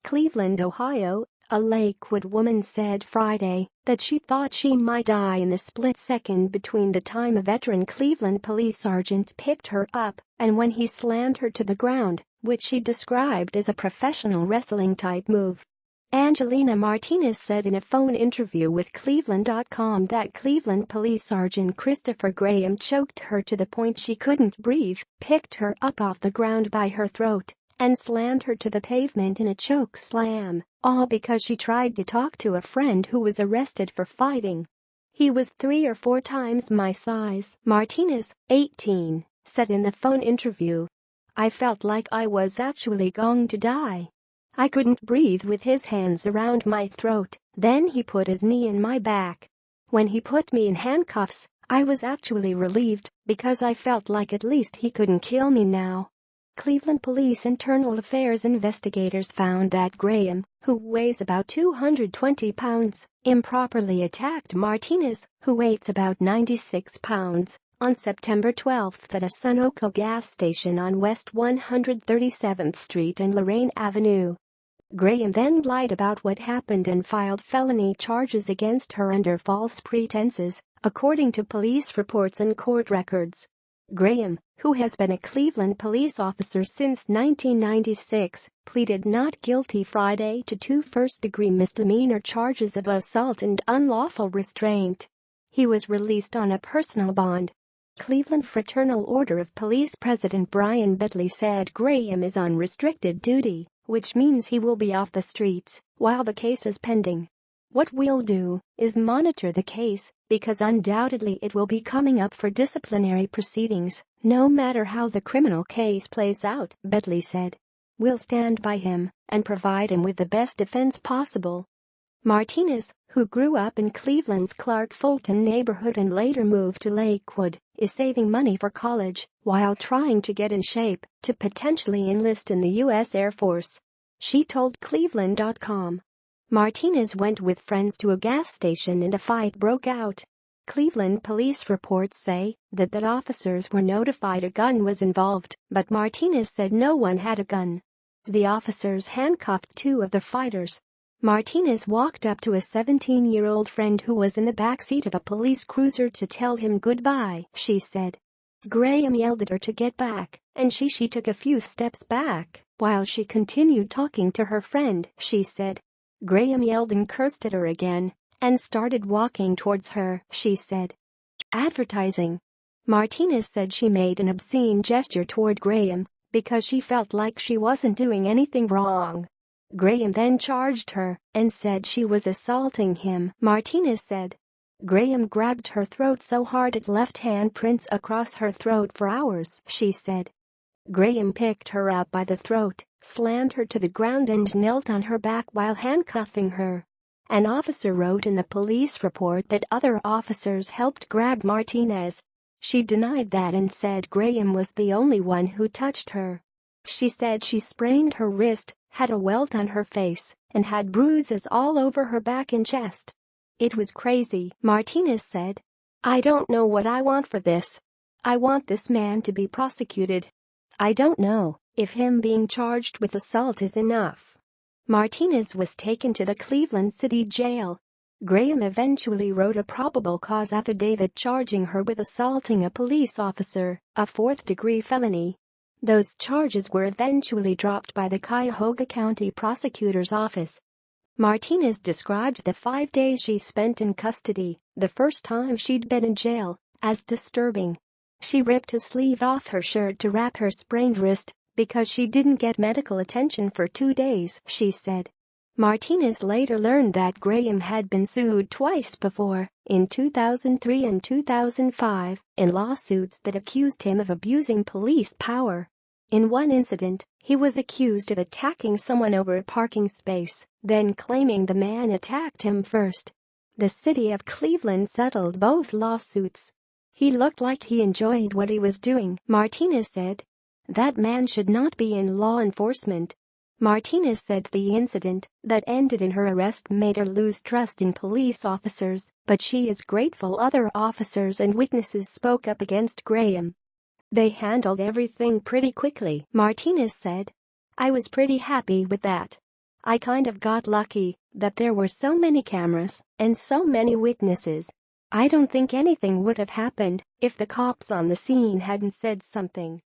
Cleveland, Ohio, a Lakewood woman said Friday that she thought she might die in the split second between the time a veteran Cleveland police sergeant picked her up and when he slammed her to the ground, which she described as a professional wrestling-type move. Angelina Martinez said in a phone interview with Cleveland.com that Cleveland Police Sergeant Christopher Graham choked her to the point she couldn't breathe, picked her up off the ground by her throat, and slammed her to the pavement in a choke slam, all because she tried to talk to a friend who was arrested for fighting. "He was 3 or 4 times my size," Martinez, 18, said in the phone interview. "I felt like I was actually going to die. I couldn't breathe with his hands around my throat, then he put his knee in my back. When he put me in handcuffs, I was actually relieved because I felt like at least he couldn't kill me now." Cleveland Police Internal Affairs investigators found that Graham, who weighs about 220 pounds, improperly attacked Martinez, who weighs about 96 pounds, on September 12 at a Sunoco gas station on West 137th Street and Lorraine Avenue. Graham then lied about what happened and filed felony charges against her under false pretenses, according to police reports and court records. Graham, who has been a Cleveland police officer since 1996, pleaded not guilty Friday to 2 first-degree misdemeanor charges of assault and unlawful restraint. He was released on a personal bond. Cleveland Fraternal Order of Police President Brian Bedley said Graham is on restricted duty, which means he will be off the streets while the case is pending. "What we'll do is monitor the case because undoubtedly it will be coming up for disciplinary proceedings, no matter how the criminal case plays out," Bedley said. "We'll stand by him and provide him with the best defense possible." Martinez, who grew up in Cleveland's Clark Fulton neighborhood and later moved to Lakewood, is saving money for college while trying to get in shape to potentially enlist in the U.S. Air Force. She told Cleveland.com. Martinez went with friends to a gas station and a fight broke out. Cleveland police reports say that officers were notified a gun was involved, but Martinez said no one had a gun. The officers handcuffed 2 of the fighters. Martinez walked up to a 17-year-old friend who was in the backseat of a police cruiser to tell him goodbye, she said. Graham yelled at her to get back, and she took a few steps back while she continued talking to her friend, she said. Graham yelled and cursed at her again and started walking towards her, she said. Advertising. Martinez said she made an obscene gesture toward Graham because she felt like she wasn't doing anything wrong. Graham then charged her and said she was assaulting him, Martinez said. Graham grabbed her throat so hard it left handprints across her throat for hours, she said. Graham picked her up by the throat, slammed her to the ground and knelt on her back while handcuffing her. An officer wrote in the police report that other officers helped grab Martinez. She denied that and said Graham was the only one who touched her. She said she sprained her wrist, had a welt on her face, and had bruises all over her back and chest. It was crazy, Martinez said. I don't know what I want for this. I want this man to be prosecuted. I don't know if him being charged with assault is enough. Martinez was taken to the Cleveland City Jail. Graham eventually wrote a probable cause affidavit charging her with assaulting a police officer, a 4th-degree felony. Those charges were eventually dropped by the Cuyahoga County Prosecutor's Office. Martinez described the 5 days she spent in custody, the first time she'd been in jail, as disturbing. She ripped a sleeve off her shirt to wrap her sprained wrist because she didn't get medical attention for 2 days, she said. Martinez later learned that Graham had been sued twice before, in 2003 and 2005, in lawsuits that accused him of abusing police power. In one incident, he was accused of attacking someone over a parking space, then claiming the man attacked him first. The city of Cleveland settled both lawsuits. He looked like he enjoyed what he was doing, Martinez said. That man should not be in law enforcement. Martinez said the incident that ended in her arrest made her lose trust in police officers, but she is grateful other officers and witnesses spoke up against Graham. They handled everything pretty quickly, Martinez said. I was pretty happy with that. I kind of got lucky that there were so many cameras and so many witnesses. I don't think anything would have happened if the cops on the scene hadn't said something."